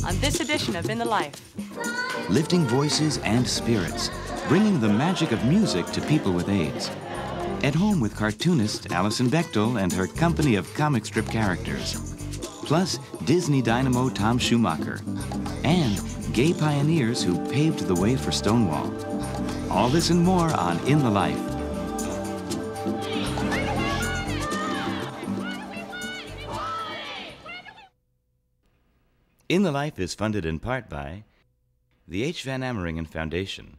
on this edition of In the Life. Lifting voices and spirits, bringing the magic of music to people with AIDS. At home with cartoonist Alison Bechdel and her company of comic strip characters. Plus, Disney dynamo Tom Schumacher. And gay pioneers who paved the way for Stonewall. All this and more on In the Life. In the Life is funded in part by the H. Van Ameringen Foundation.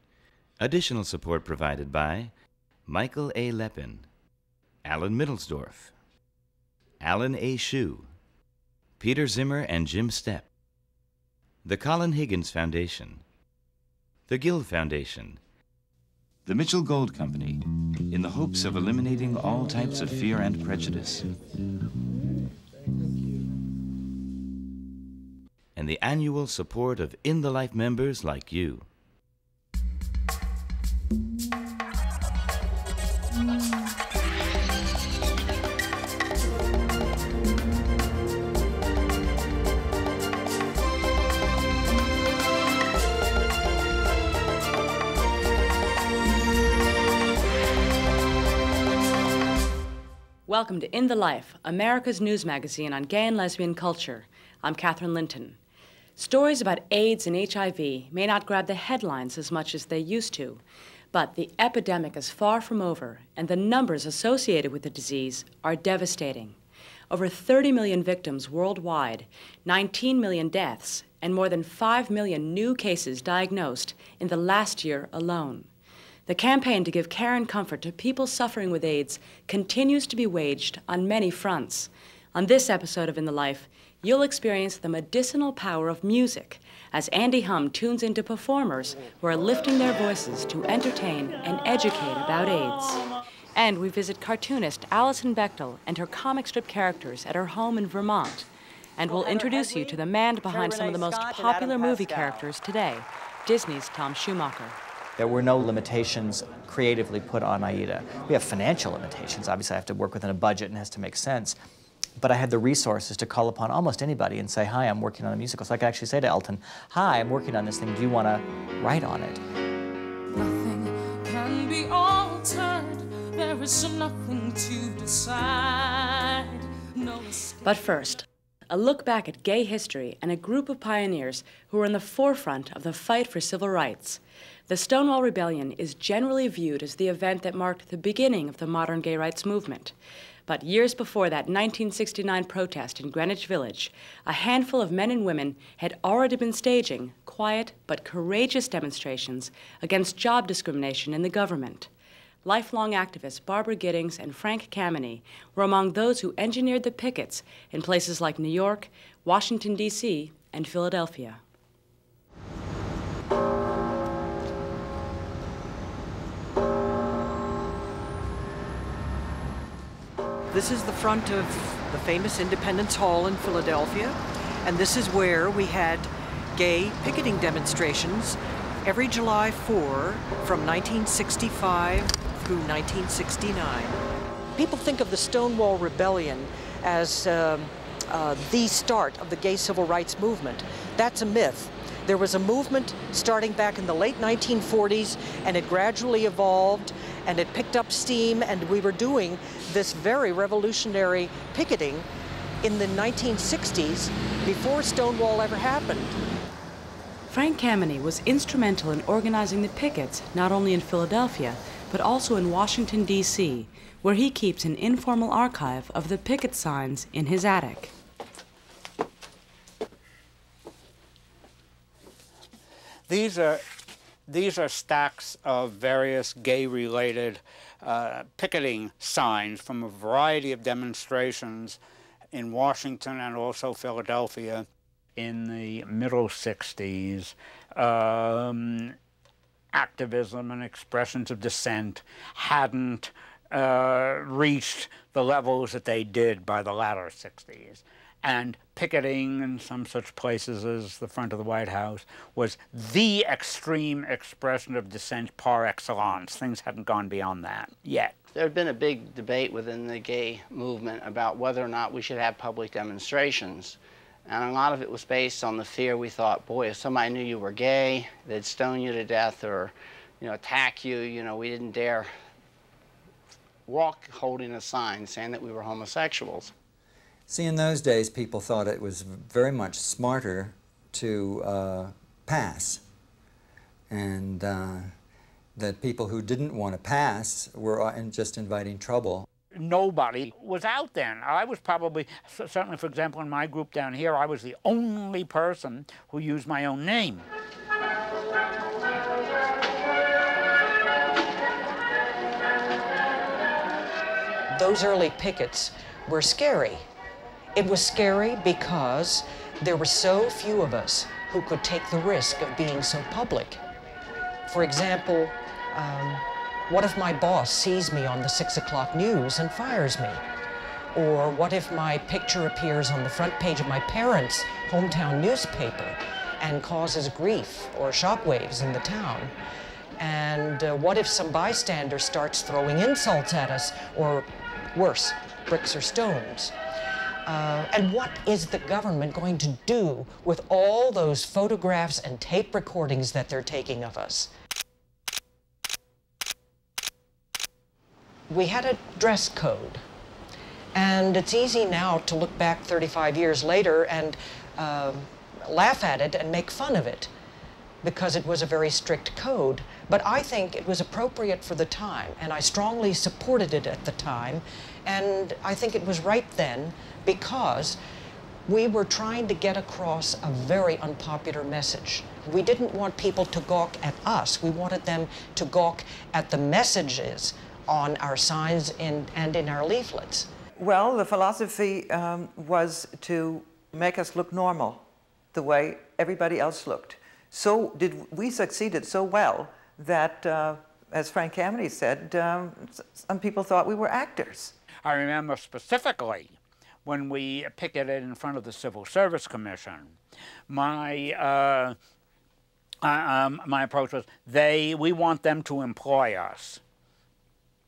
Additional support provided by Michael A. Lepin, Alan Middlesdorf, Alan A. Shue, Peter Zimmer and Jim Stepp, the Colin Higgins Foundation, the Guild Foundation, the Mitchell Gold Company, in the hopes of eliminating all types of fear and prejudice, and the annual support of In the Life members like you. Welcome to In the Life, America's news magazine on gay and lesbian culture. I'm Katherine Linton. Stories about AIDS and HIV may not grab the headlines as much as they used to, but the epidemic is far from over, and the numbers associated with the disease are devastating. Over 30 million victims worldwide, 19 million deaths, and more than 5 million new cases diagnosed in the last year alone. The campaign to give care and comfort to people suffering with AIDS continues to be waged on many fronts. On this episode of In the Life, you'll experience the medicinal power of music as Andy Hum tunes into performers who are lifting their voices to entertain and educate about AIDS. And we visit cartoonist Alison Bechdel and her comic strip characters at her home in Vermont. And we'll introduce you to the man behind some of the most popular movie characters today, Disney's Tom Schumacher. There were no limitations creatively put on Aida. We have financial limitations. Obviously, I have to work within a budget and it has to make sense. But I had the resources to call upon almost anybody and say, hi, I'm working on a musical. So I could actually say to Elton, hi, I'm working on this thing. Do you want to write on it? Nothing can be altered. There is nothing to decide. No mistake. But first, a look back at gay history and a group of pioneers who were in the forefront of the fight for civil rights. The Stonewall Rebellion is generally viewed as the event that marked the beginning of the modern gay rights movement. But years before that 1969 protest in Greenwich Village, a handful of men and women had already been staging quiet but courageous demonstrations against job discrimination in the government. Lifelong activists Barbara Gittings and Frank Kameny were among those who engineered the pickets in places like New York, Washington, D.C., and Philadelphia. This is the front of the famous Independence Hall in Philadelphia, and this is where we had gay picketing demonstrations every July 4 from 1965 through 1969. People think of the Stonewall Rebellion as the start of the gay civil rights movement. That's a myth. There was a movement starting back in the late 1940s, and it gradually evolved, and it picked up steam, and we were doing this very revolutionary picketing in the 1960s before Stonewall ever happened. Frank Kameny was instrumental in organizing the pickets not only in Philadelphia, but also in Washington, D.C., where he keeps an informal archive of the picket signs in his attic. These are stacks of various gay-related picketing signs from a variety of demonstrations in Washington and also Philadelphia in the middle 60s. Activism and expressions of dissent hadn't reached the levels that they did by the latter 60s. And picketing in some such places as the front of the White House was the extreme expression of dissent par excellence. Things hadn't gone beyond that yet. There had been a big debate within the gay movement about whether or not we should have public demonstrations. And a lot of it was based on the fear we thought, boy, if somebody knew you were gay, they'd stone you to death or, you know, attack you. You know, we didn't dare walk holding a sign saying that we were homosexuals. See, in those days, people thought it was very much smarter to pass, and that people who didn't want to pass were just inviting trouble. Nobody was out then. I was probably, certainly for example in my group down here, I was the only person who used my own name. Those early pickets were scary. It was scary because there were so few of us who could take the risk of being so public. For example, what if my boss sees me on the 6 o'clock news and fires me? Or what if my picture appears on the front page of my parents' hometown newspaper and causes grief or shockwaves in the town? And what if some bystander starts throwing insults at us, or worse, bricks or stones? And what is the government going to do with all those photographs and tape recordings that they're taking of us? We had a dress code, and it's easy now to look back 35 years later and laugh at it and make fun of it because it was a very strict code. But I think it was appropriate for the time, and I strongly supported it at the time, and I think it was right then because we were trying to get across a very unpopular message. We didn't want people to gawk at us. We wanted them to gawk at the messages on our signs and in our leaflets. Well, the philosophy was to make us look normal, the way everybody else looked. So we succeeded so well that, as Frank Kameny said, some people thought we were actors. I remember specifically when we picketed in front of the Civil Service Commission, my approach was, we want them to employ us.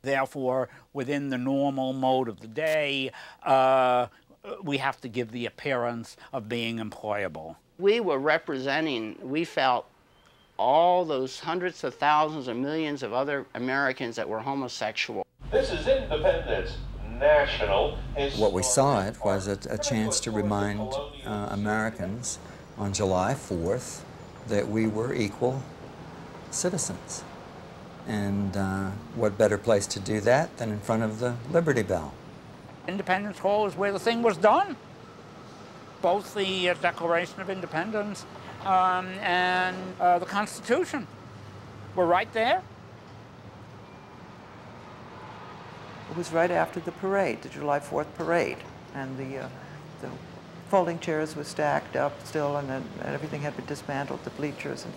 Therefore, within the normal mode of the day, we have to give the appearance of being employable. We were representing, we felt, all those hundreds of thousands or millions of other Americans that were homosexual. This is Independence National. What we saw it was a chance to remind Americans on July 4th that we were equal citizens. And what better place to do that than in front of the Liberty Bell? Independence Hall is where the thing was done. Both the Declaration of Independence and the Constitution were right there. It was right after the parade, the July 4th parade, and the folding chairs were stacked up still, and then everything had been dismantled, the bleachers. And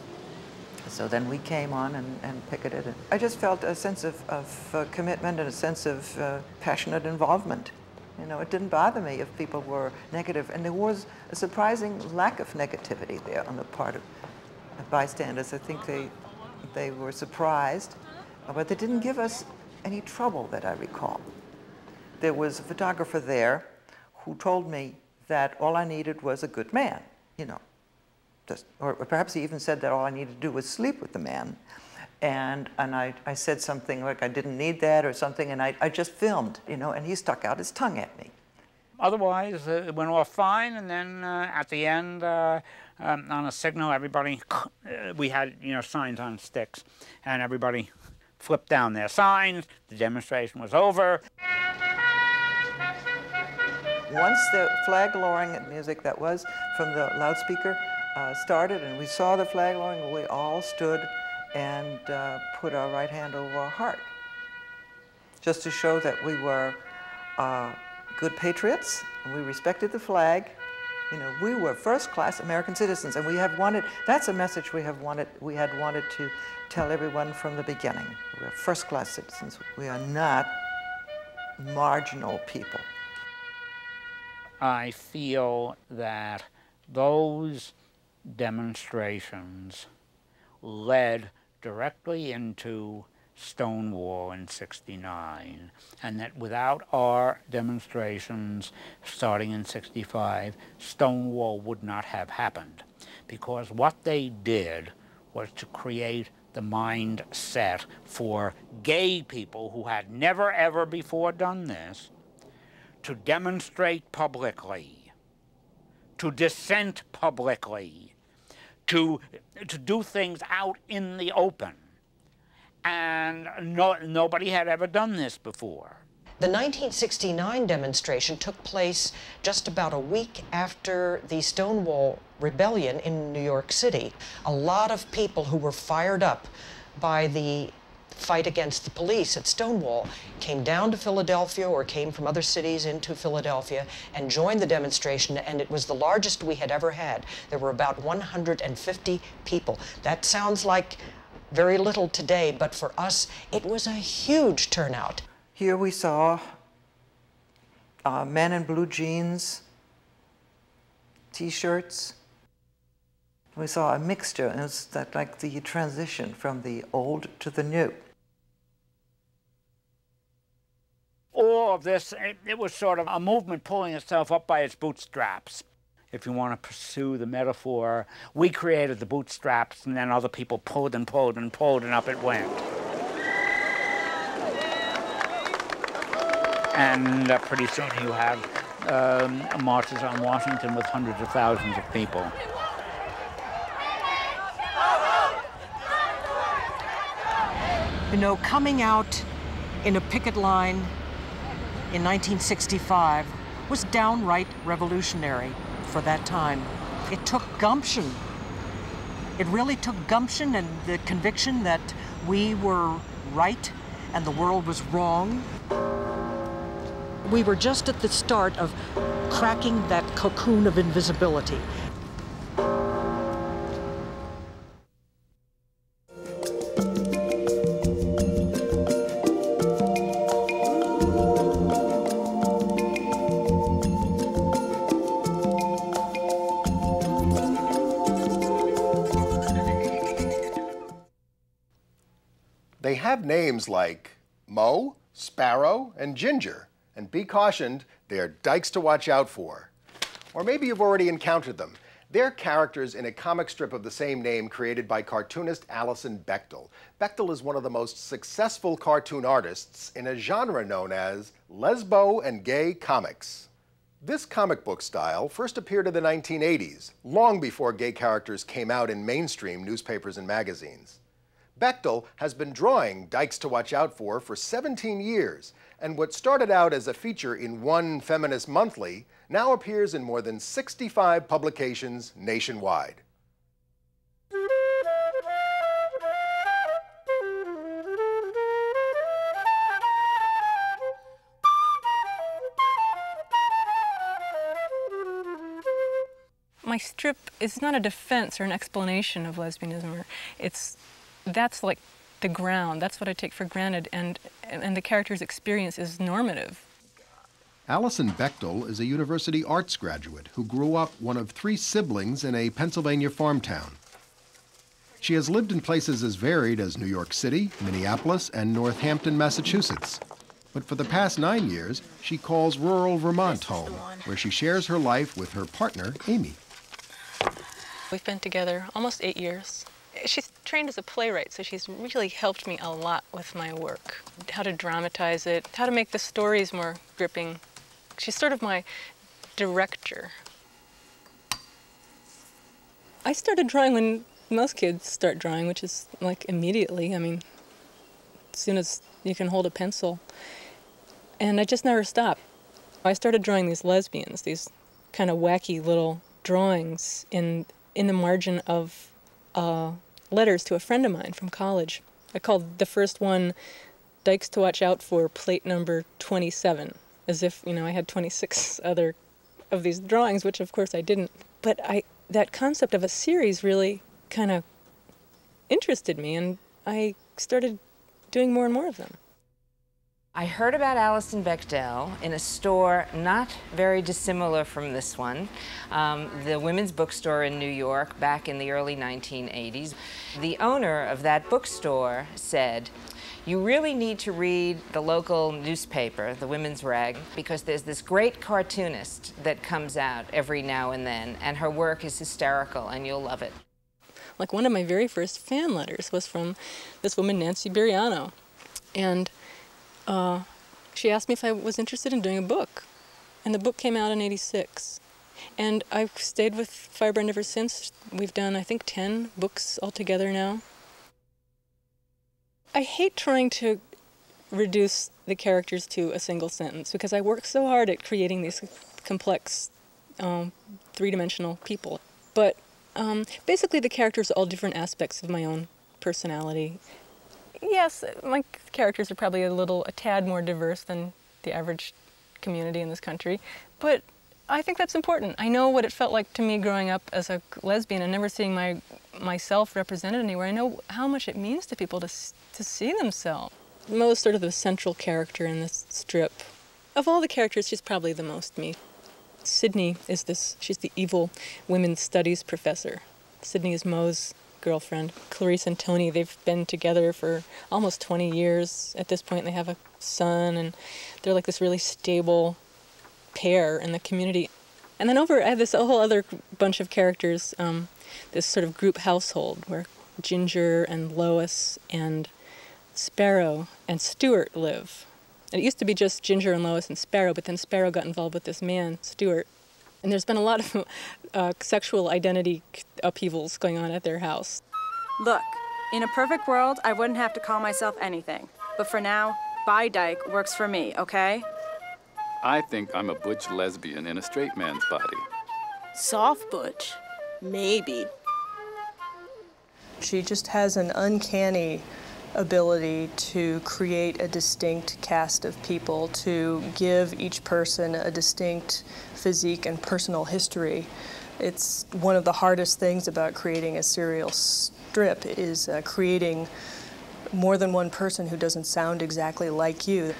so then we came on and picketed. And I just felt a sense of commitment and a sense of passionate involvement. You know, it didn't bother me if people were negative, and there was a surprising lack of negativity there on the part of bystanders. I think they were surprised, but they didn't give us any trouble that I recall. There was a photographer there who told me that all I needed was a good man, you know. Or perhaps he even said that all I needed to do was sleep with the man. And I said something like I didn't need that or something, and I just filmed, you know, and he stuck out his tongue at me. Otherwise, it went off fine, and then at the end, on a signal, everybody, we had, you know, signs on sticks, and everybody flipped down their signs, the demonstration was over. Once the flag lowering music that was from the loudspeaker started, and we saw the flag lowering, we all stood and put our right hand over our heart, just to show that we were good patriots, and we respected the flag. You know, we were first-class American citizens, and we have wanted, that's a message we had wanted to tell everyone from the beginning. We are first-class citizens. We are not marginal people. I feel that those demonstrations led directly into Stonewall in '69, and that without our demonstrations starting in '65, Stonewall would not have happened, because what they did was to create the mindset for gay people who had never ever before done this to demonstrate publicly, to dissent publicly, to do things out in the open. And nobody had ever done this before. The 1969 demonstration took place just about a week after the Stonewall Rebellion in New York City. A lot of people who were fired up by the fight against the police at Stonewall came down to Philadelphia or came from other cities into Philadelphia and joined the demonstration, and it was the largest we had ever had. There were about 150 people. That sounds like very little today, but for us, it was a huge turnout. Here we saw men in blue jeans, T-shirts. We saw a mixture, and it was like the transition from the old to the new. All of this, it was sort of a movement pulling itself up by its bootstraps. If you want to pursue the metaphor, we created the bootstraps, and then other people pulled and pulled and pulled, and up it went. And pretty soon you have marches on Washington with hundreds of thousands of people. You know, coming out in a picket line in 1965 was downright revolutionary for that time. It took gumption. It really took gumption and the conviction that we were right and the world was wrong. We were just at the start of cracking that cocoon of invisibility. They have names like Mo, Sparrow, and Ginger. And be cautioned, they are dykes to watch out for. Or maybe you've already encountered them. They're characters in a comic strip of the same name created by cartoonist Alison Bechdel. Bechdel is one of the most successful cartoon artists in a genre known as lesbo and gay comics. This comic book style first appeared in the 1980s, long before gay characters came out in mainstream newspapers and magazines. Bechdel has been drawing Dykes to Watch Out for 17 years, and what started out as a feature in one feminist monthly now appears in more than 65 publications nationwide. My strip is not a defense or an explanation of lesbianism. That's like the ground. That's what I take for granted, and the character's experience is normative. Alison Bechdel is a university arts graduate who grew up one of 3 siblings in a Pennsylvania farm town. She has lived in places as varied as New York City, Minneapolis, and Northampton, Massachusetts. But for the past 9 years, she calls rural Vermont home, where she shares her life with her partner, Amy. We've been together almost 8 years. She's trained as a playwright, so she's really helped me a lot with my work. How to dramatize it, how to make the stories more gripping. She's sort of my director. I started drawing when most kids start drawing, which is like immediately. I mean, as soon as you can hold a pencil. And I just never stopped. I started drawing these lesbians, these kind of wacky little drawings in the margin of letters to a friend of mine from college. I called the first one Dykes to Watch Out for plate number 27, as if, you know, I had 26 other of these drawings, which of course I didn't. But that concept of a series really kind of interested me, and I started doing more and more of them. I heard about Alison Bechdel in a store not very dissimilar from this one, the women's bookstore in New York back in the early 1980s. The owner of that bookstore said, You really need to read the local newspaper, the Women's Rag, because there's this great cartoonist that comes out every now and then, and her work is hysterical, and you'll love it. Like one of my very first fan letters was from this woman, Nancy Biriano, and she asked me if I was interested in doing a book, and the book came out in '86. And I've stayed with Firebrand ever since. We've done, I think, 10 books altogether now. I hate trying to reduce the characters to a single sentence because I work so hard at creating these complex, three-dimensional people. But basically the characters are all different aspects of my own personality. Yes, my characters are probably a tad more diverse than the average community in this country, but I think that's important. I know what it felt like to me growing up as a lesbian and never seeing myself represented anywhere. I know how much it means to people to see themselves. Mo's sort of the central character in this strip. Of all the characters, she's probably the most me. Sydney is she's the evil women's studies professor. Sydney is Mo's girlfriend. Clarice and Tony, they've been together for almost 20 years at this point. They have a son, and they're like this really stable pair in the community. And then I have this whole other bunch of characters, this sort of group household where Ginger and Lois and Sparrow and Stuart live. And it used to be just Ginger and Lois and Sparrow, but then Sparrow got involved with this man, Stuart. And there's been a lot of sexual identity upheavals going on at their house. Look, in a perfect world, I wouldn't have to call myself anything. But for now, Bi Dyke works for me, okay? I think I'm a butch lesbian in a straight man's body. Soft butch? Maybe. She just has an uncanny ability to create a distinct cast of people, to give each person a distinct physique and personal history. It's one of the hardest things about creating a serial strip is creating more than one person who doesn't sound exactly like you.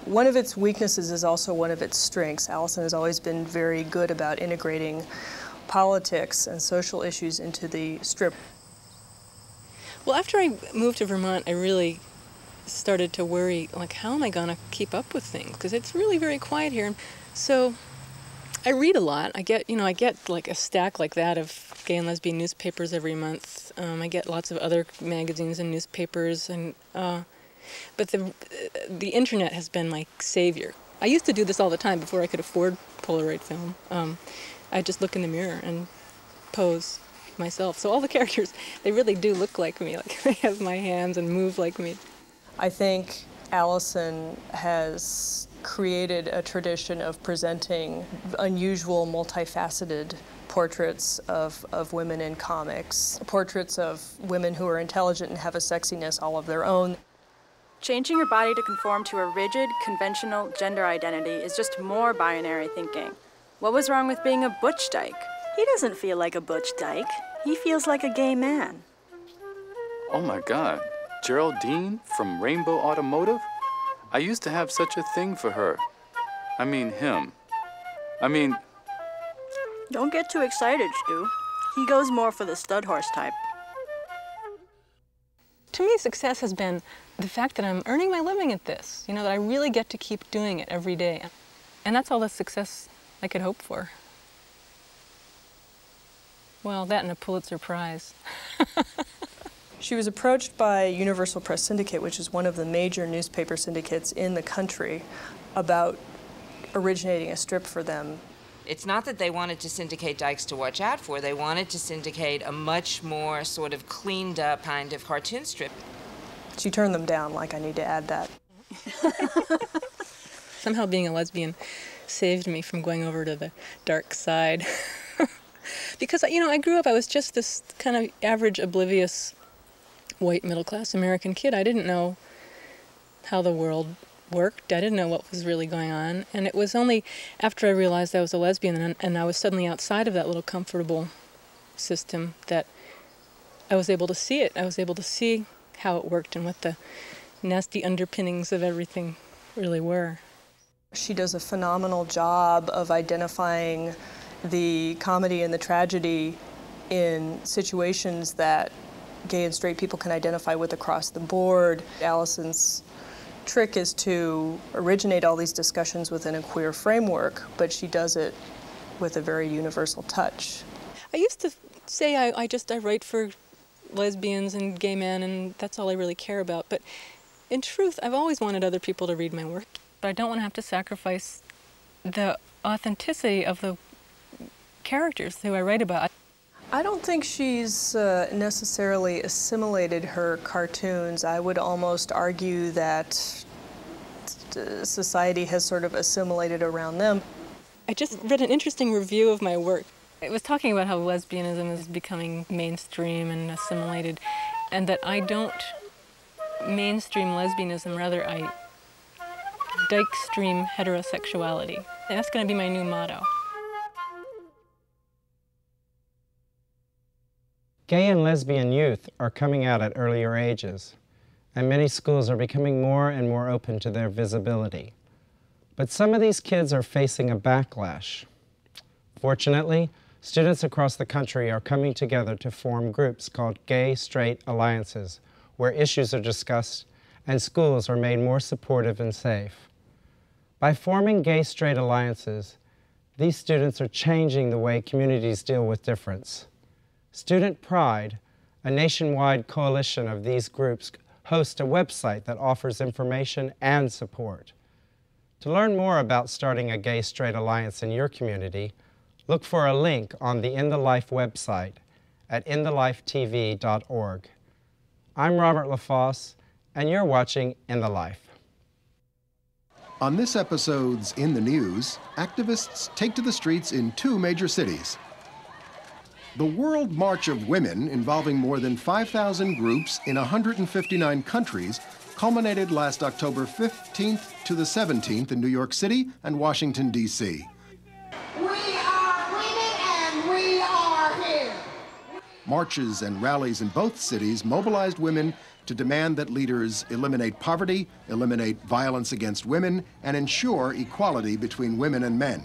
One of its weaknesses is also one of its strengths. Alison has always been very good about integrating politics and social issues into the strip. Well, after I moved to Vermont, I really started to worry, like, how am I going to keep up with things? Because it's really very quiet here. So I read a lot. I get like a stack like that of gay and lesbian newspapers every month. I get lots of other magazines and newspapers, and but the internet has been my savior. I used to do this all the time before I could afford Polaroid film. I'd just look in the mirror and pose myself. So all the characters, they really do look like me. Like they have my hands and move like me. I think Alison has created a tradition of presenting unusual, multifaceted portraits of women in comics, portraits of women who are intelligent and have a sexiness all of their own. Changing your body to conform to a rigid, conventional gender identity is just more binary thinking. What was wrong with being a butch dyke? He doesn't feel like a butch dyke. He feels like a gay man. Oh my God, Geraldine from Rainbow Automotive? I used to have such a thing for her. I mean him. Don't get too excited, Stu. He goes more for the stud horse type. To me, success has been the fact that I'm earning my living at this, that I really get to keep doing it every day. And that's all the success I could hope for. Well, that and a Pulitzer Prize. She was approached by Universal Press Syndicate, which is one of the major newspaper syndicates in the country, about originating a strip for them. It's not that they wanted to syndicate Dykes to watch out for, they wanted to syndicate a much more sort of cleaned up kind of cartoon strip. She turned them down, like, I need to add that. Somehow being a lesbian saved me from going over to the dark side. Because, I grew up, I was just this kind of average, oblivious, white, middle-class American kid. I didn't know how the world worked. I didn't know what was really going on. And it was only after I realized I was a lesbian and I was suddenly outside of that little comfortable system that I was able to see it. I was able to see how it worked and what the nasty underpinnings of everything really were. She does a phenomenal job of identifying the comedy and the tragedy in situations that gay and straight people can identify with across the board. Alison's trick is to originate all these discussions within a queer framework, but she does it with a very universal touch. I used to say I write for lesbians and gay men, and that's all I really care about. But in truth, I've always wanted other people to read my work. But I don't want to have to sacrifice the authenticity of the characters who I write about. I don't think she's necessarily assimilated her cartoons. I would almost argue that society has sort of assimilated around them. I just read an interesting review of my work. It was talking about how lesbianism is becoming mainstream and assimilated, and that I don't mainstream lesbianism, rather I Dykes-stream heterosexuality. And that's going to be my new motto. Gay and lesbian youth are coming out at earlier ages, and many schools are becoming more and more open to their visibility. But some of these kids are facing a backlash. Fortunately, students across the country are coming together to form groups called Gay-Straight Alliances, where issues are discussed and schools are made more supportive and safe. By forming Gay-Straight Alliances, these students are changing the way communities deal with difference. Student Pride, a nationwide coalition of these groups, hosts a website that offers information and support. To learn more about starting a Gay-Straight Alliance in your community, look for a link on the In the Life website at inthelifetv.org. I'm Robert LaFosse, and you're watching In the Life. On this episode's In the News, activists take to the streets in 2 major cities. The World March of Women, involving more than 5,000 groups in 159 countries, culminated last October 15th to the 17th in New York City and Washington, D.C. We are women and we are here. Marches and rallies in both cities mobilized women to demand that leaders eliminate poverty, eliminate violence against women, and ensure equality between women and men.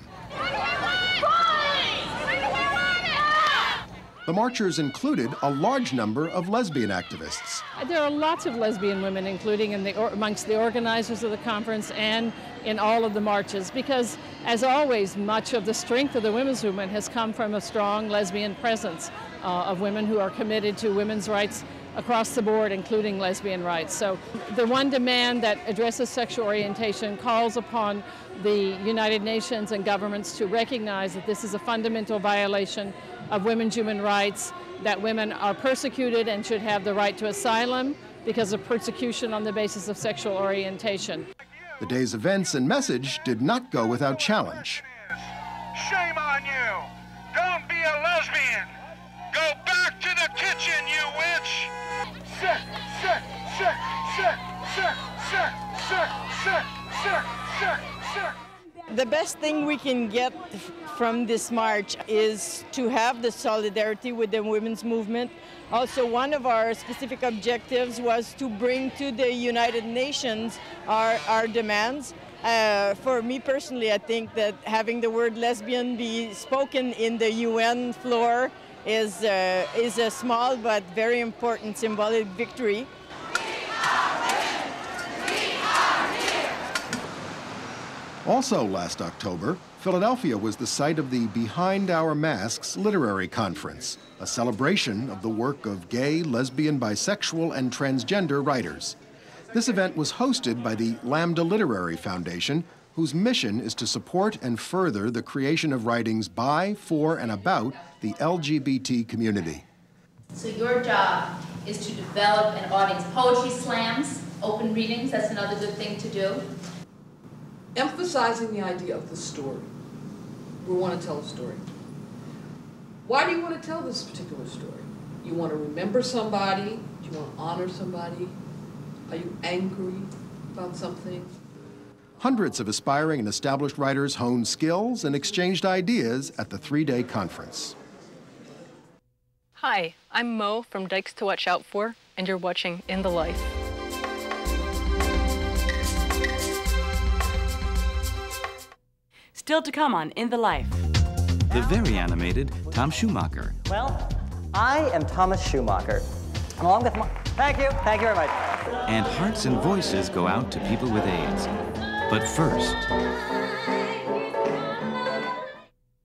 The marchers included a large number of lesbian activists. There are lots of lesbian women, including amongst the organizers of the conference and in all of the marches, because, as always, much of the strength of the women's movement has come from a strong lesbian presence of women who are committed to women's rights across the board, including lesbian rights. So the one demand that addresses sexual orientation calls upon the United Nations and governments to recognize that this is a fundamental violation of women's human rights, that women are persecuted and should have the right to asylum because of persecution on the basis of sexual orientation. The day's events and message did not go without challenge. Shame on you! Don't be a lesbian! Go back to the kitchen, you witch! Sick, sick, sick, sick, sick, sick, sick, sick, sick, sick, sick. The best thing we can get from this march is to have the solidarity with the women's movement. Also, one of our specific objectives was to bring to the United Nations our demands. For me personally, I think that having the word lesbian be spoken in the UN floor is a small but very important symbolic victory. Also last October, Philadelphia was the site of the Behind Our Masks Literary Conference, a celebration of the work of gay, lesbian, bisexual, and transgender writers. This event was hosted by the Lambda Literary Foundation, whose mission is to support and further the creation of writings by, for, and about the LGBT community. So your job is to develop an audience. Poetry slams, open readings, that's another good thing to do. Emphasizing the idea of the story. We want to tell a story. Why do you want to tell this particular story? You want to remember somebody? Do you want to honor somebody? Are you angry about something? Hundreds of aspiring and established writers honed skills and exchanged ideas at the 3-day conference. Hi, I'm Mo from Dykes to Watch Out For, and you're watching In the Life. Still to come on In the Life. The very animated Tom Schumacher. Well, I am Thomas Schumacher. I'm along with Thank you very much. And hearts and voices go out to people with AIDS. But first,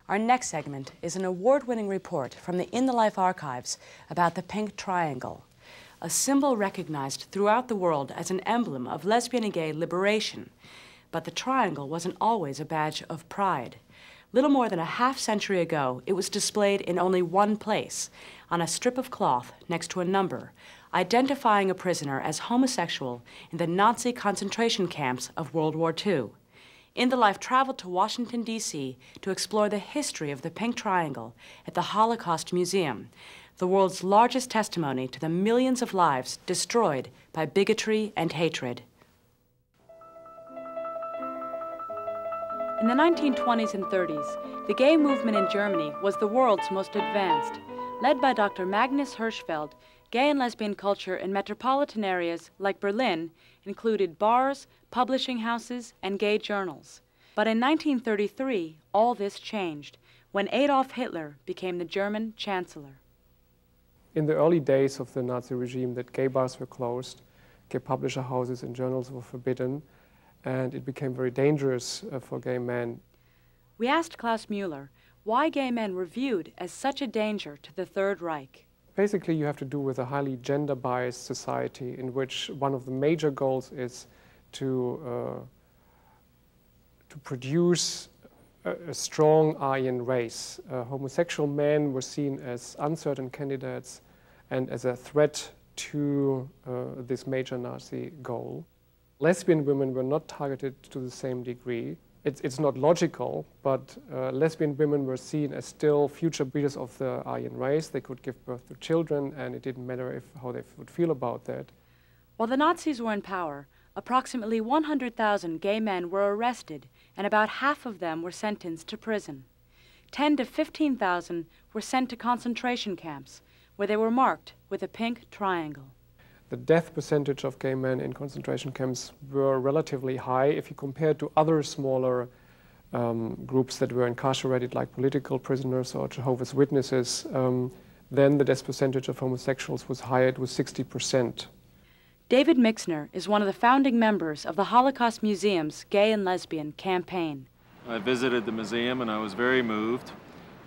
our next segment is an award-winning report from the In the Life archives about the pink triangle, a symbol recognized throughout the world as an emblem of lesbian and gay liberation. But the triangle wasn't always a badge of pride. Little more than a half-century ago, it was displayed in only one place, on a strip of cloth next to a number, identifying a prisoner as homosexual in the Nazi concentration camps of World War II. In the Life traveled to Washington, D.C. to explore the history of the pink triangle at the Holocaust Museum, the world's largest testimony to the millions of lives destroyed by bigotry and hatred. In the 1920s and 30s, the gay movement in Germany was the world's most advanced. Led by Dr. Magnus Hirschfeld, gay and lesbian culture in metropolitan areas like Berlin included bars, publishing houses, and gay journals. But in 1933, all this changed when Adolf Hitler became the German chancellor. In the early days of the Nazi regime, that gay bars were closed, gay publisher houses and journals were forbidden, and it became very dangerous for gay men. We asked Klaus Müller why gay men were viewed as such a danger to the Third Reich. Basically, you have to do with a highly gender-biased society in which one of the major goals is to produce a strong Aryan race. Homosexual men were seen as uncertain candidates and as a threat to this major Nazi goal. Lesbian women were not targeted to the same degree. It's not logical, but lesbian women were seen as still future breeders of the Aryan race. They could give birth to children, and it didn't matter how they would feel about that. While the Nazis were in power, approximately 100,000 gay men were arrested, and about half of them were sentenced to prison. 10 to 15,000 were sent to concentration camps, where they were marked with a pink triangle. The death percentage of gay men in concentration camps were relatively high if you compare to other smaller groups that were incarcerated, like political prisoners or Jehovah's Witnesses. Then the death percentage of homosexuals was higher, it was 60%. David Mixner is one of the founding members of the Holocaust Museum's Gay and Lesbian campaign. I visited the museum and I was very moved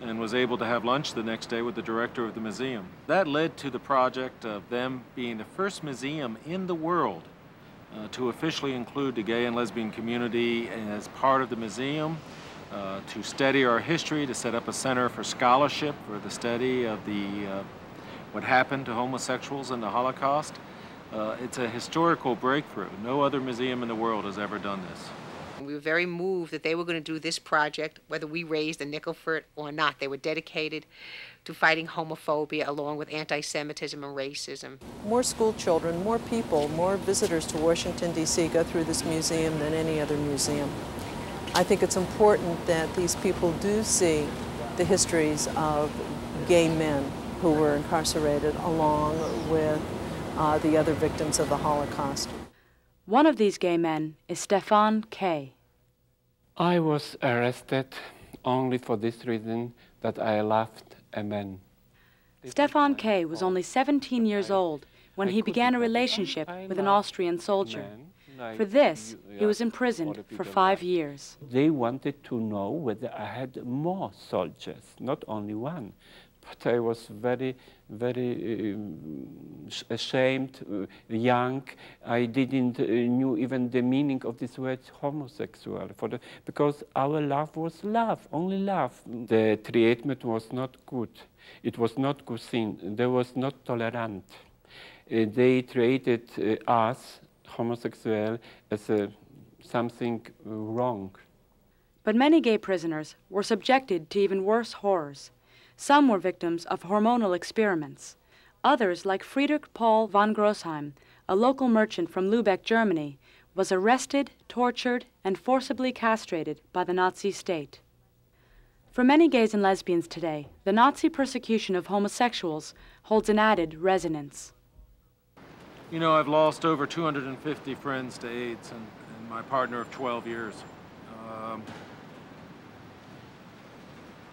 and was able to have lunch the next day with the director of the museum. That led to the project of them being the first museum in the world to officially include the gay and lesbian community as part of the museum, to study our history, to set up a center for scholarship for the study of what happened to homosexuals in the Holocaust. It's a historical breakthrough. No other museum in the world has ever done this. We were very moved that they were going to do this project, whether we raised a nickel for it or not. They were dedicated to fighting homophobia along with anti-Semitism and racism. More school children, more people, more visitors to Washington, D.C. go through this museum than any other museum. I think it's important that these people do see the histories of gay men who were incarcerated along with the other victims of the Holocaust. One of these gay men is Stefan K. I was arrested only for this reason, that I loved a man. Stefan K. was only 17 years old when he began a relationship with an Austrian soldier. For this, he was imprisoned for 5 years. They wanted to know whether I had more soldiers, not only one. But I was very, very ashamed, young. I didn't knew even the meaning of this word homosexual, because our love was love, only love. The treatment was not good. It was not cuisine. They was not tolerant. They treated us, homosexual, as something wrong. But many gay prisoners were subjected to even worse horrors. Some were victims of hormonal experiments. Others, like Friedrich Paul von Grossheim, a local merchant from Lübeck, Germany, was arrested, tortured, and forcibly castrated by the Nazi state. For many gays and lesbians today, the Nazi persecution of homosexuals holds an added resonance. You know, I've lost over 250 friends to AIDS and my partner of 12 years.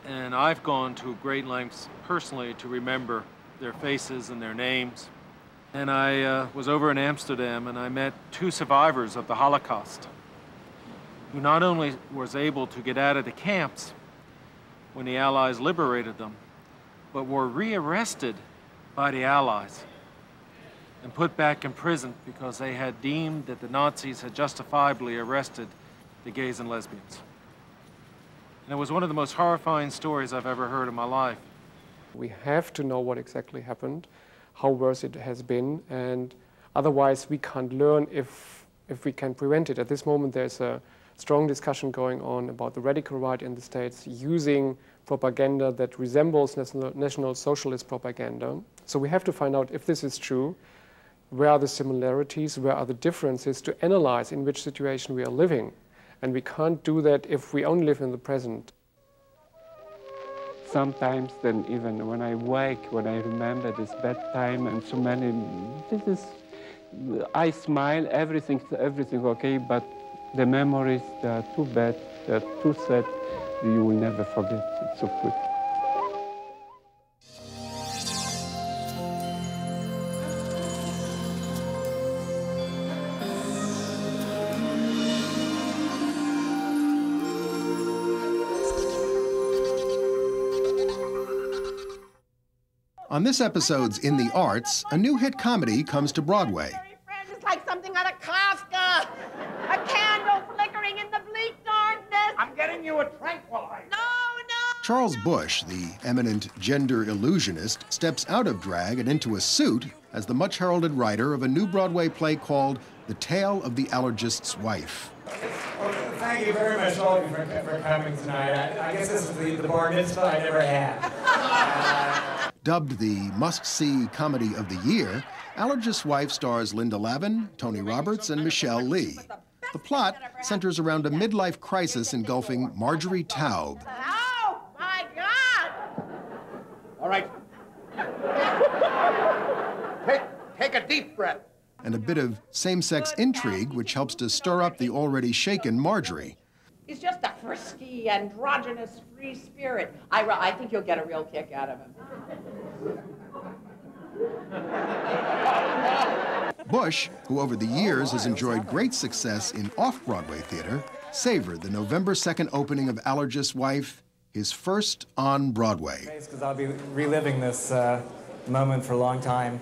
And I've gone to great lengths personally to remember their faces and their names. And I was over in Amsterdam, and I met 2 survivors of the Holocaust, who not only was able to get out of the camps when the Allies liberated them, but were rearrested by the Allies and put back in prison because they had deemed that the Nazis had justifiably arrested the gays and lesbians. And it was one of the most horrifying stories I've ever heard in my life. We have to know what exactly happened, how worse it has been, and otherwise we can't learn if we can prevent it. At this moment there's a strong discussion going on about the radical right in the States using propaganda that resembles National Socialist propaganda. So we have to find out if this is true, where are the similarities, where are the differences, to analyze in which situation we are living. And we can't do that if we only live in the present. Sometimes then even when I wake, when I remember this bad time and so many, I smile, everything okay, but the memories, they are too bad, they are too sad, you will never forget it so quick. On this episode's In the Arts, a new hit comedy comes to Broadway. It's like something out of Kafka. A candle flickering in the bleak darkness. I'm getting you a tranquilizer. No, no. Charles Busch, the eminent gender illusionist, steps out of drag and into a suit as the much-heralded writer of a new Broadway play called The Tale of the Allergist's Wife. Well, thank you very much, all of you, for coming tonight. I guess this is the bar mitzvah I never had. Dubbed the must-see comedy of the year, Allergist's Wife stars Linda Lavin, Tony Roberts, and Michelle Lee. The plot centers around a midlife crisis engulfing Marjorie Taub. Oh, my God! All right. Take a deep breath. And a bit of same-sex intrigue which helps to stir up the already shaken Marjorie. He's just a frisky, androgynous, free spirit. I think you'll get a real kick out of him. Busch, who over the years has enjoyed great success in off-Broadway theater, savored the November 2nd opening of Allergist's Wife, his first on Broadway. Because I'll be reliving this moment for a long time.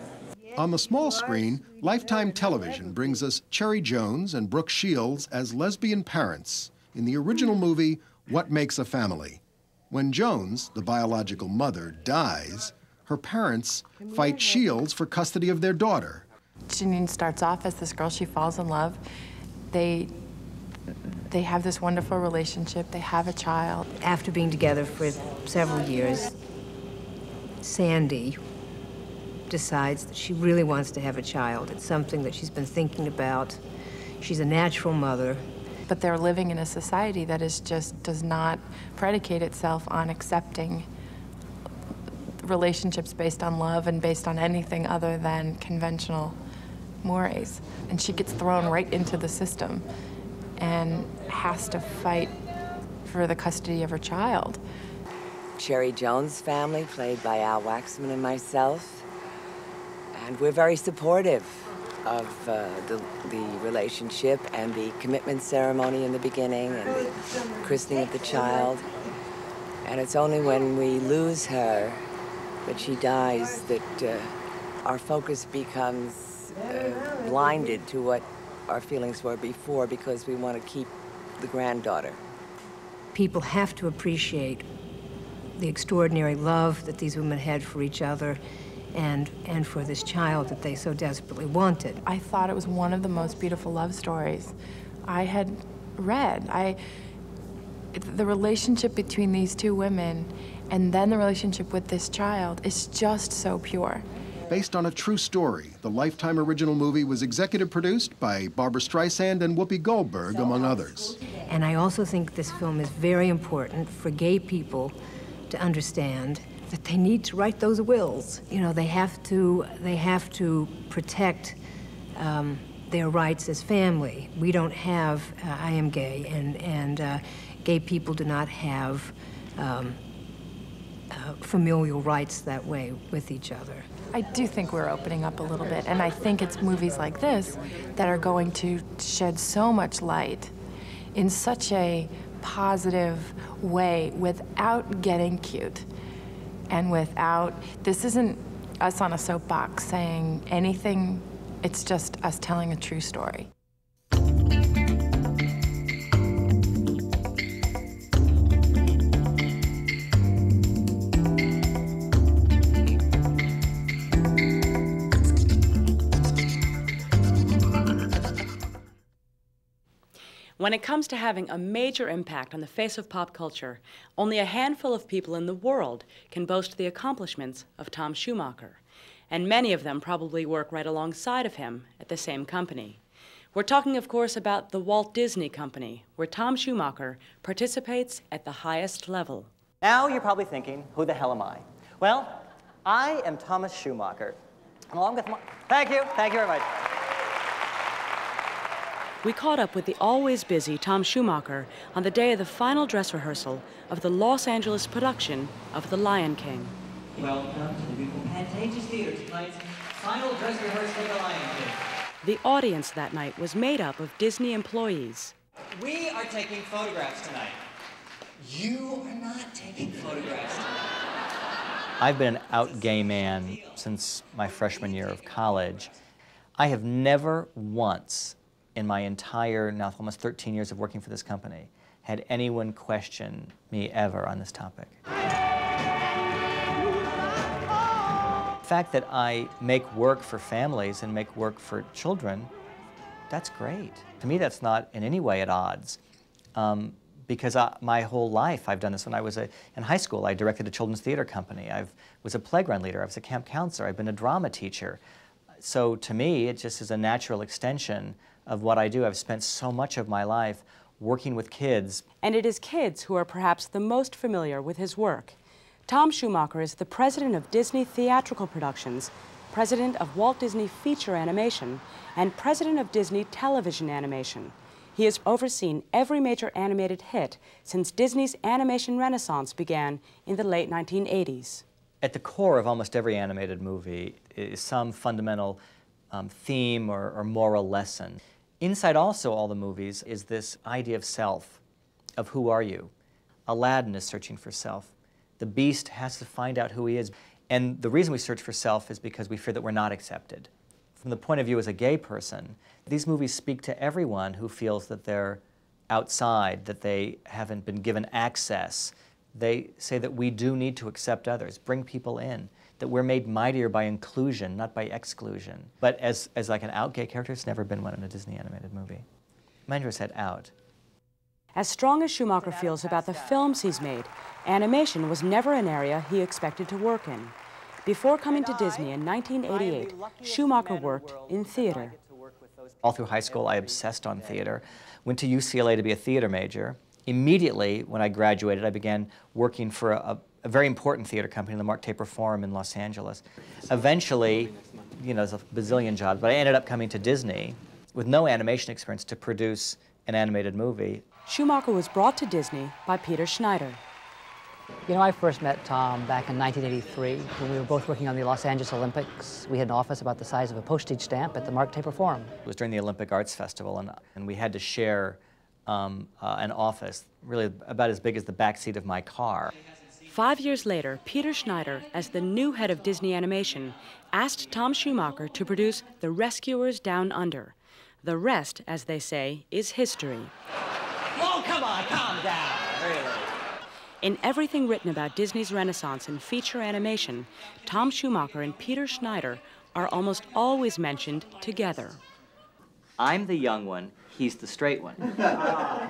On the small screen, Lifetime Television brings us Cherry Jones and Brooke Shields as lesbian parents in the original movie, What Makes a Family. When Jones, the biological mother, dies, her parents fight Shields for custody of their daughter. Janine starts off as this girl, she falls in love. They have this wonderful relationship, they have a child. After being together for several years, Sandy decides that she really wants to have a child. It's something that she's been thinking about. She's a natural mother. But they're living in a society that is just does not predicate itself on accepting relationships based on love and based on anything other than conventional mores. And she gets thrown right into the system and has to fight for the custody of her child. Cherry Jones' family, played by Al Waxman and myself, and we're very supportive of the relationship and the commitment ceremony in the beginning and the christening of the child. And it's only when we lose her, that she dies, that our focus becomes blinded to what our feelings were before, because we want to keep the granddaughter. People have to appreciate the extraordinary love that these women had for each other and for this child that they so desperately wanted. I thought it was one of the most beautiful love stories I had read. The relationship between these two women and then the relationship with this child is just so pure. Based on a true story, the Lifetime original movie was executive produced by Barbra Streisand and Whoopi Goldberg, among others. And I also think this film is very important for gay people to understand that they need to write those wills. You know, they have to protect their rights as family. We don't have, I am gay, and gay people do not have familial rights that way with each other. I do think we're opening up a little bit, and I think it's movies like this that are going to shed so much light in such a positive way without getting cute and without, this isn't us on a soapbox saying anything, it's just us telling a true story. When it comes to having a major impact on the face of pop culture, only a handful of people in the world can boast the accomplishments of Tom Schumacher, and many of them probably work right alongside of him at the same company. We're talking, of course, about the Walt Disney Company, where Tom Schumacher participates at the highest level. Now you're probably thinking, who the hell am I? Well, I am Thomas Schumacher, along with my... Thank you very much. We caught up with the always busy Tom Schumacher on the day of the final dress rehearsal of the Los Angeles production of The Lion King. Welcome to the beautiful Pantages Theater, tonight's final dress rehearsal of The Lion King. The audience that night was made up of Disney employees. We are taking photographs tonight. You are not taking photographs tonight. I've been an out gay man since my freshman year of college. I have never once in my entire, now almost 13 years of working for this company, had anyone question me ever on this topic. The fact that I make work for families and make work for children, that's great. To me, that's not in any way at odds. Because my whole life I've done this. When I was in high school, I directed a children's theater company. I was a playground leader. I was a camp counselor. I've been a drama teacher. So to me, it just is a natural extension of what I do. I've spent so much of my life working with kids. And it is kids who are perhaps the most familiar with his work. Tom Schumacher is the president of Disney Theatrical Productions, president of Walt Disney Feature Animation, and president of Disney Television Animation. He has overseen every major animated hit since Disney's animation renaissance began in the late 1980s. At the core of almost every animated movie is some fundamental theme or moral lesson. Inside also all the movies is this idea of self, of who are you. Aladdin is searching for self. The Beast has to find out who he is. And the reason we search for self is because we fear that we're not accepted. From the point of view as a gay person, these movies speak to everyone who feels that they're outside, that they haven't been given access. They say that we do need to accept others, bring people in, that we're made mightier by inclusion, not by exclusion. But as like an out gay character, it's never been one in a Disney animated movie. Mindra said out. As strong as Schumacher feels about the films he's made, animation was never an area he expected to work in. Before coming to Disney in 1988, Schumacher worked in theater. All through high school, I obsessed on theater. Went to UCLA to be a theater major. Immediately, when I graduated, I began working for a very important theater company, the Mark Taper Forum in Los Angeles. Eventually, you know, there's a bazillion jobs, but I ended up coming to Disney with no animation experience to produce an animated movie. Schumacher was brought to Disney by Peter Schneider. You know, I first met Tom back in 1983 when we were both working on the Los Angeles Olympics. We had an office about the size of a postage stamp at the Mark Taper Forum. It was during the Olympic Arts Festival, and we had to share an office really about as big as the back seat of my car. 5 years later, Peter Schneider, as the new head of Disney Animation, asked Tom Schumacher to produce The Rescuers Down Under. The rest, as they say, is history. Oh, come on, calm down, really. In everything written about Disney's renaissance in feature animation, Tom Schumacher and Peter Schneider are almost always mentioned together. I'm the young one, he's the straight one.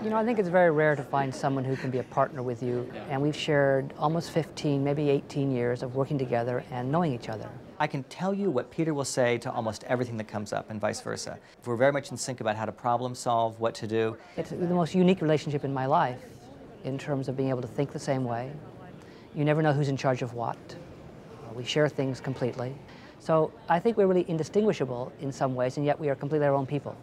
You know, I think it's very rare to find someone who can be a partner with you, and we've shared almost 15, maybe 18 years of working together and knowing each other. I can tell you what Peter will say to almost everything that comes up, and vice versa. We're very much in sync about how to problem solve, what to do. It's the most unique relationship in my life in terms of being able to think the same way. You never know who's in charge of what. We share things completely. So I think we're really indistinguishable in some ways, and yet we are completely our own people.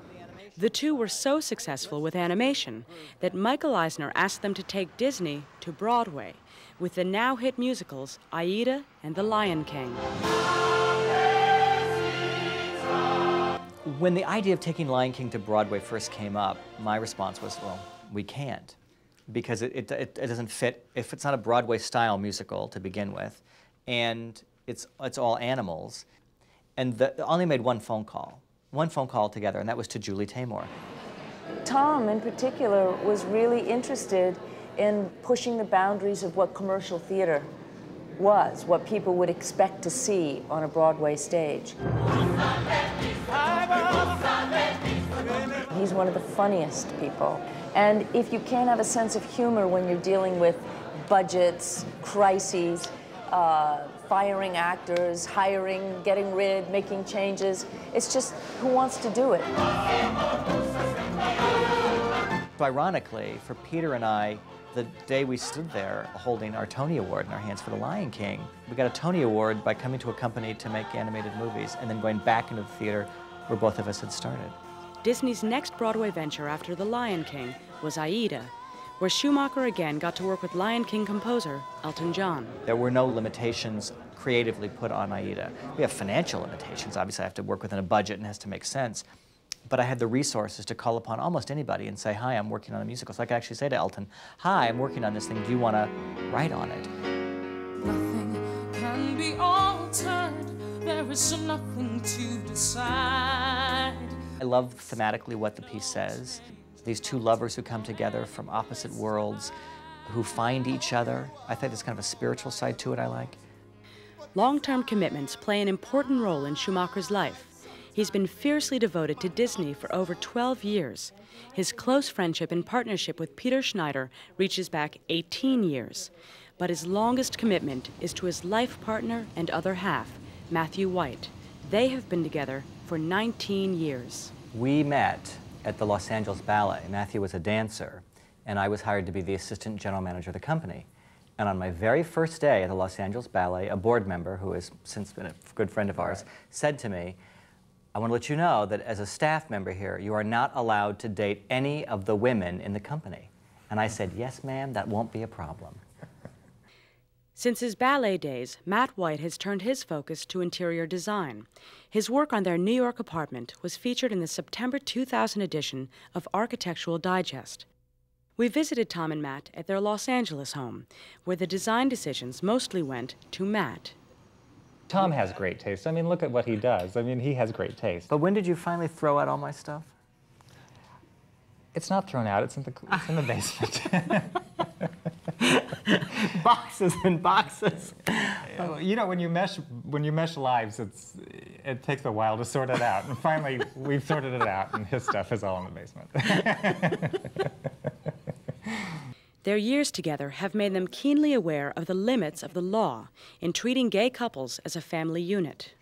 The two were so successful with animation that Michael Eisner asked them to take Disney to Broadway with the now hit musicals Aida and The Lion King. When the idea of taking Lion King to Broadway first came up, my response was, well, we can't, because it doesn't fit. If it's not a Broadway-style musical to begin with, and it's all animals, and I only made one phone call together, and that was to Julie Taymor. Tom, in particular, was really interested in pushing the boundaries of what commercial theater was, what people would expect to see on a Broadway stage. He's one of the funniest people. And if you can't have a sense of humor when you're dealing with budgets, crises, firing actors, hiring, getting rid, making changes, it's just who wants to do it? Ironically, for Peter and I, the day we stood there holding our Tony Award in our hands for The Lion King, we got a Tony Award by coming to a company to make animated movies and then going back into the theater where both of us had started. Disney's next Broadway venture after The Lion King was Aida, where Schumacher again got to work with Lion King composer Elton John. There were no limitations creatively put on Aida. We have financial limitations. Obviously, I have to work within a budget and it has to make sense. But I had the resources to call upon almost anybody and say, hi, I'm working on a musical. So I could actually say to Elton, hi, I'm working on this thing. Do you want to write on it? Nothing can be altered. There is nothing to decide. I love thematically what the piece says. These two lovers who come together from opposite worlds, who find each other. I think there's kind of a spiritual side to it I like. Long-term commitments play an important role in Schumacher's life. He's been fiercely devoted to Disney for over 12 years. His close friendship and partnership with Peter Schneider reaches back 18 years. But his longest commitment is to his life partner and other half, Matthew White. They have been together for 19 years. We met at the Los Angeles Ballet. Matthew was a dancer, and I was hired to be the assistant general manager of the company. And on my very first day at the Los Angeles Ballet, a board member, who has since been a good friend of ours, said to me, I want to let you know that as a staff member here, you are not allowed to date any of the women in the company. And I said, yes, ma'am, that won't be a problem. Since his ballet days, Matt White has turned his focus to interior design. His work on their New York apartment was featured in the September 2000 edition of Architectural Digest. We visited Tom and Matt at their Los Angeles home, where the design decisions mostly went to Matt. Tom has great taste. I mean, look at what he does. I mean, he has great taste. But when did you finally throw out all my stuff? It's not thrown out. It's in the basement. Boxes and boxes. You know, when you mesh lives, it takes a while to sort it out. And finally, we've sorted it out, and his stuff is all in the basement. Their years together have made them keenly aware of the limits of the law in treating gay couples as a family unit.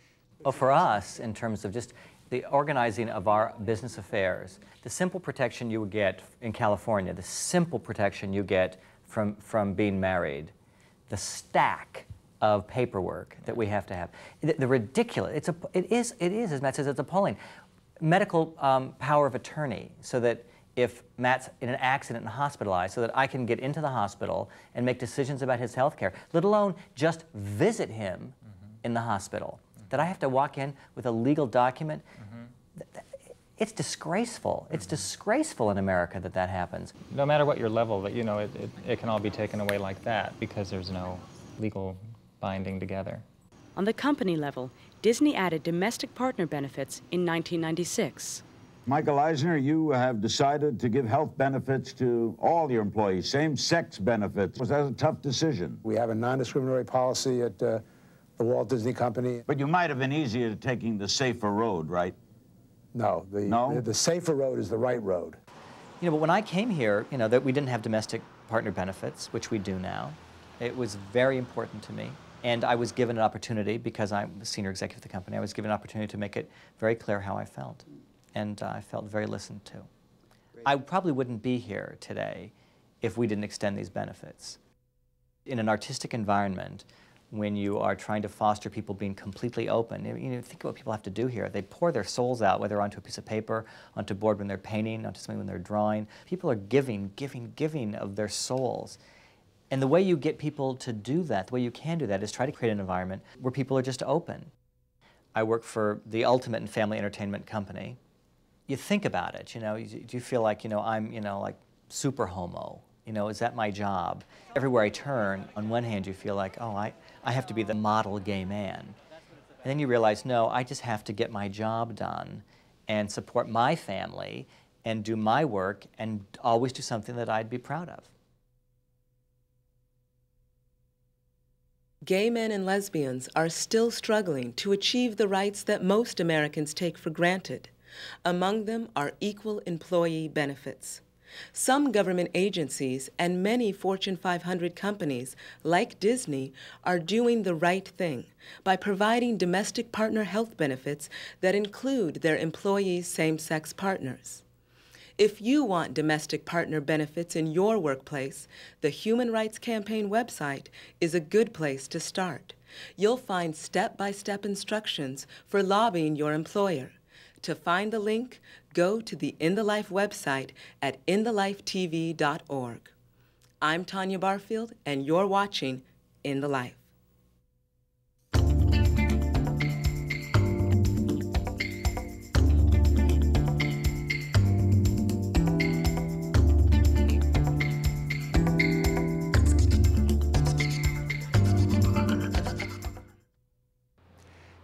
Well, for us, in terms of just the organizing of our business affairs, the simple protection you would get in California, the simple protection you get from being married, the stack of paperwork that we have to have, the ridiculous, it is, as Matt says, it's appalling. Medical power of attorney, so that if Matt's in an accident and hospitalized, so that I can get into the hospital and make decisions about his health care, let alone just visit him in the hospital. That I have to walk in with a legal document. It's disgraceful. It's disgraceful in America that that happens. No matter what your level, that you know, it can all be taken away like that because there's no legal binding together. On the company level, Disney added domestic partner benefits in 1996. Michael Eisner, you have decided to give health benefits to all your employees, same-sex benefits. Was that a tough decision? We have a non-discriminatory policy at the Walt Disney Company. But you might have been easier taking the safer road, right? No, the safer road is the right road. You know, but when I came here, you know, that we didn't have domestic partner benefits, which we do now. It was very important to me. And I was given an opportunity, because I'm the senior executive of the company, I was given an opportunity to make it very clear how I felt. And I felt very listened to. I probably wouldn't be here today if we didn't extend these benefits. In an artistic environment when you are trying to foster people being completely open. You know, think of what people have to do here. They pour their souls out, whether onto a piece of paper, onto board when they're painting, onto something when they're drawing. People are giving of their souls. And the way you get people to do that, the way you can do that, is try to create an environment where people are just open. I work for the ultimate in family entertainment company. You think about it, you know, do you feel like, you know, I'm, you know, like super homo? You know, is that my job? Everywhere I turn, on one hand you feel like, oh, I have to be the model gay man. And then you realize, no, I just have to get my job done and support my family and do my work and always do something that I'd be proud of. Gay men and lesbians are still struggling to achieve the rights that most Americans take for granted. Among them are equal employee benefits. Some government agencies and many Fortune 500 companies, like Disney, are doing the right thing by providing domestic partner health benefits that include their employees' same-sex partners. If you want domestic partner benefits in your workplace, the Human Rights Campaign website is a good place to start. You'll find step-by-step instructions for lobbying your employer. To find the link, go to the In the Life website at inthelifetv.org. I'm Tanya Barfield, and you're watching In the Life.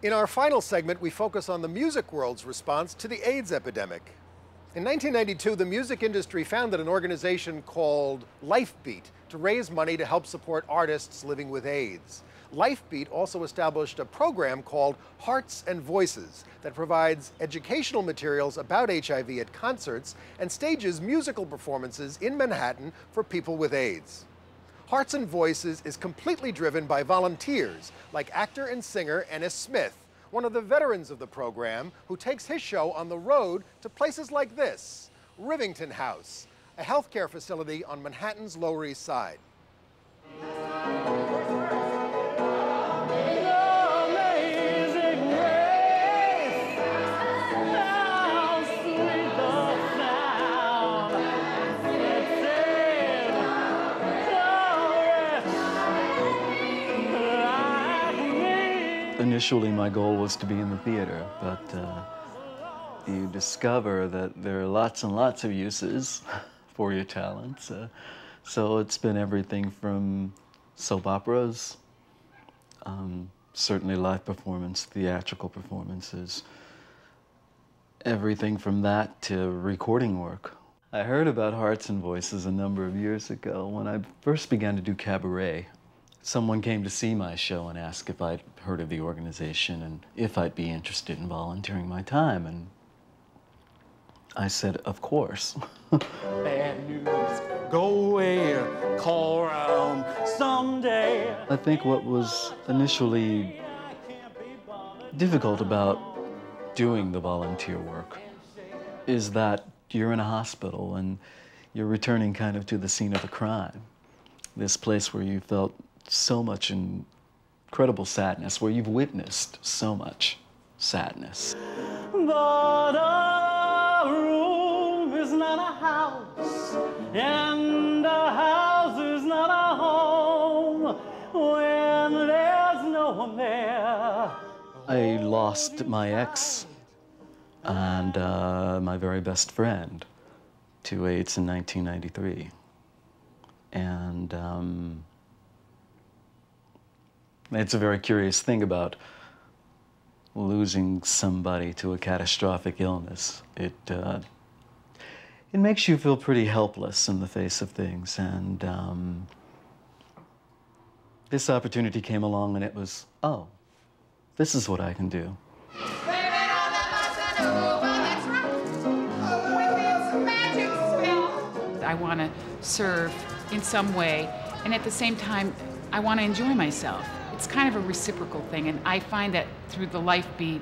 In our final segment, we focus on the music world's response to the AIDS epidemic. In 1992, the music industry founded an organization called LIFEbeat to raise money to help support artists living with AIDS. LIFEbeat also established a program called Hearts and Voices that provides educational materials about HIV at concerts and stages musical performances in Manhattan for people with AIDS. Hearts and Voices is completely driven by volunteers like actor and singer Ennis Smith, one of the veterans of the program who takes his show on the road to places like this, Rivington House, a healthcare facility on Manhattan's Lower East Side. Initially, my goal was to be in the theater, but you discover that there are lots and lots of uses for your talents. So it's been everything from soap operas, certainly live performance, theatrical performances, everything from that to recording work. I heard about Hearts and Voices a number of years ago when I first began to do cabaret. Someone came to see my show and asked if I'd heard of the organization and if I'd be interested in volunteering my time, and I said, of course. Bad news, go away, call around someday. I think what was initially difficult about doing the volunteer work is that you're in a hospital and you're returning kind of to the scene of a crime. This place where you felt so much incredible sadness, where you've witnessed so much sadness. But a room is not a house, and a house is not a home when there's no one there. I lost my ex and my very best friend to AIDS in 1993. And it's a very curious thing about losing somebody to a catastrophic illness. It makes you feel pretty helpless in the face of things, and this opportunity came along and it was, oh, this is what I can do. I want to serve in some way, and at the same time, I want to enjoy myself. It's kind of a reciprocal thing, and I find that through the LIFEbeat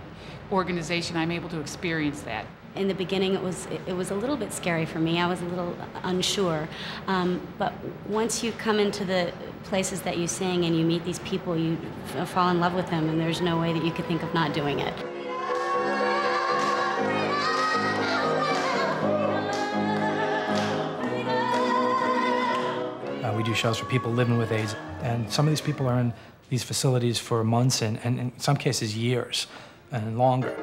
organization, I'm able to experience that. in the beginning, it was a little bit scary for me. I was a little unsure. But once you come into the places that you sing and you meet these people, you fall in love with them, and there's no way that you could think of not doing it. We do shows for people living with AIDS, and some of these people are in these facilities for months and in some cases years and longer.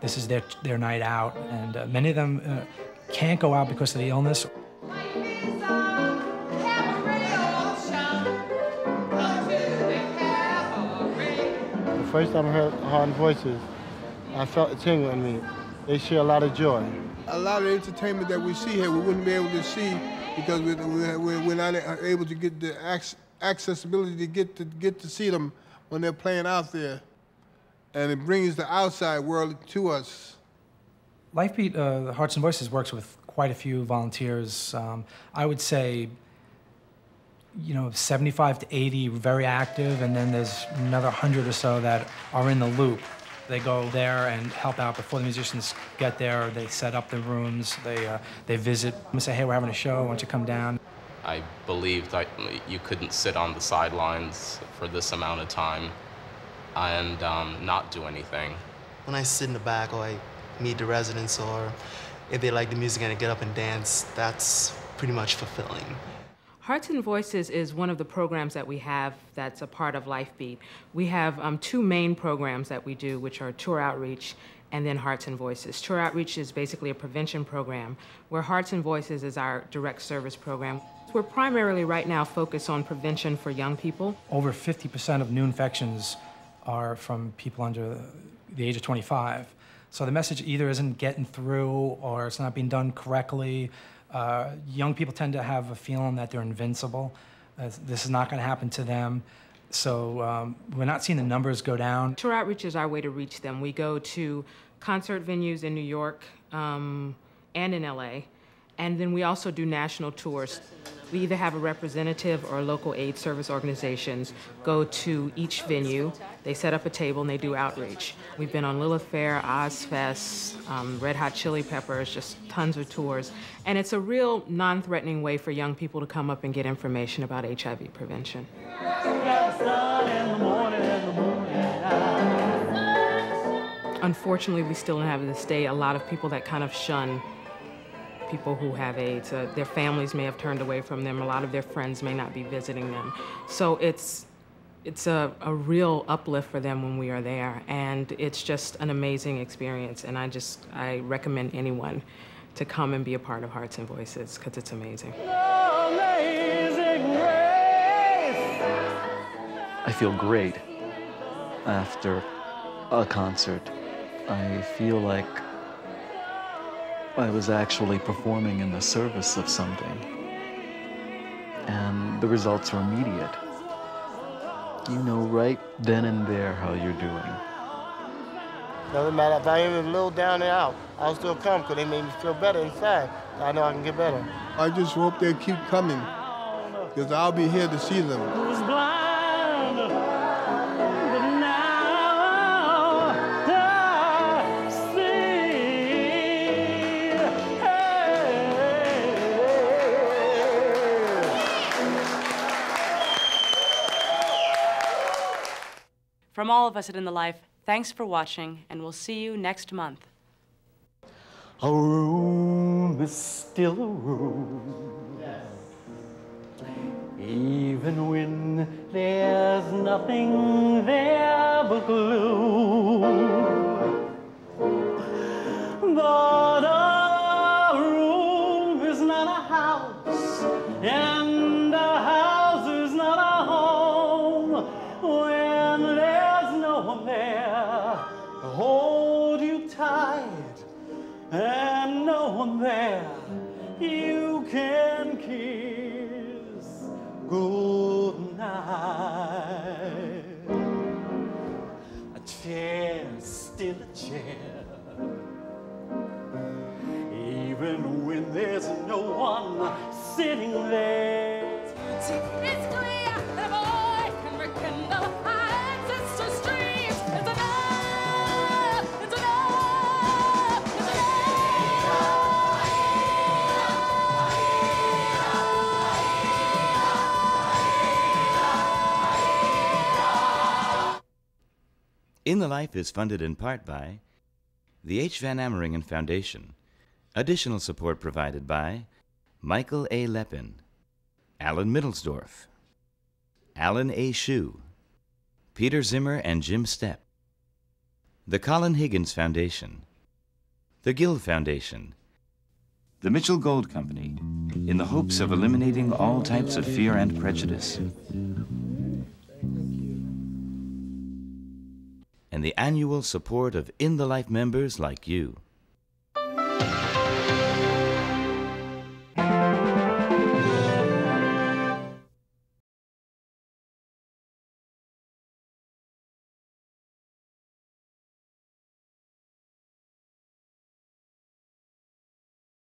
This is their night out, and many of them can't go out because of the illness. The first time I heard Heart and Voices, I felt a tingle in me. They share a lot of joy. A lot of entertainment that we see here, we wouldn't be able to see because we're not able to get the accessibility to get to see them when they're playing out there. And it brings the outside world to us. LIFEbeat, the Hearts and Voices, works with quite a few volunteers. I would say, 75 to 80 very active, and then there's another 100 or so that are in the loop. They go there and help out before the musicians get there. They set up the rooms. They visit and say, hey, we're having a show. Why don't you come down? I believed that you couldn't sit on the sidelines for this amount of time and not do anything. When I sit in the back or I meet the residents, or if they like the music and I get up and dance, that's pretty much fulfilling. Hearts and Voices is one of the programs that we have that's a part of LIFEbeat. We have two main programs that we do, which are Tour Outreach and then Hearts and Voices. Tour Outreach is basically a prevention program, where Hearts and Voices is our direct service program. We're primarily right now focused on prevention for young people. Over 50% of new infections are from people under the age of 25. So the message either isn't getting through or it's not being done correctly. Young people tend to have a feeling that they're invincible. This is not going to happen to them. So we're not seeing the numbers go down. Tour Outreach is our way to reach them. We go to concert venues in New York and in LA, and then we also do national tours. We either have a representative or local aid service organizations go to each venue. They set up a table and they do outreach. We've been on Lilith Fair, Ozfest, Red Hot Chili Peppers, just tons of tours. And it's a real non-threatening way for young people to come up and get information about HIV prevention. Unfortunately, we still have to this day a lot of people that kind of shun people who have AIDS. Their families may have turned away from them. A lot of their friends may not be visiting them. So it's a real uplift for them when we are there, and it's just an amazing experience. And I recommend anyone to come and be a part of Hearts and Voices, because it's amazing. I feel great after a concert. I feel like I was actually performing in the service of something. And the results are immediate. You know right then and there how you're doing. Doesn't matter if I am a little down and out, I'll still come because they made me feel better inside. I know I can get better. I just hope they keep coming, because I'll be here to see them. From all of us at In the Life, thanks for watching, and we'll see you next month. A room is still a room, even when there's nothing there but gloom. But a room is not a house, and a house is not a home when there's no one there to hold you tight, and no one there you can kiss good night. A chair, still a chair, even when there's no one sitting there. It's clear that a boy can rekindle our ancestors' dreams. It's enough, it's enough, it's enough. In the Life is funded in part by the H. Van Ameringen Foundation. Additional support provided by Michael A. Lepin, Alan Middlesdorf, Alan A. Shue, Peter Zimmer and Jim Stepp, the Colin Higgins Foundation, the Guild Foundation, the Mitchell Gold Company, in the hopes of eliminating all types of fear and prejudice, and the annual support of In the Life members like you.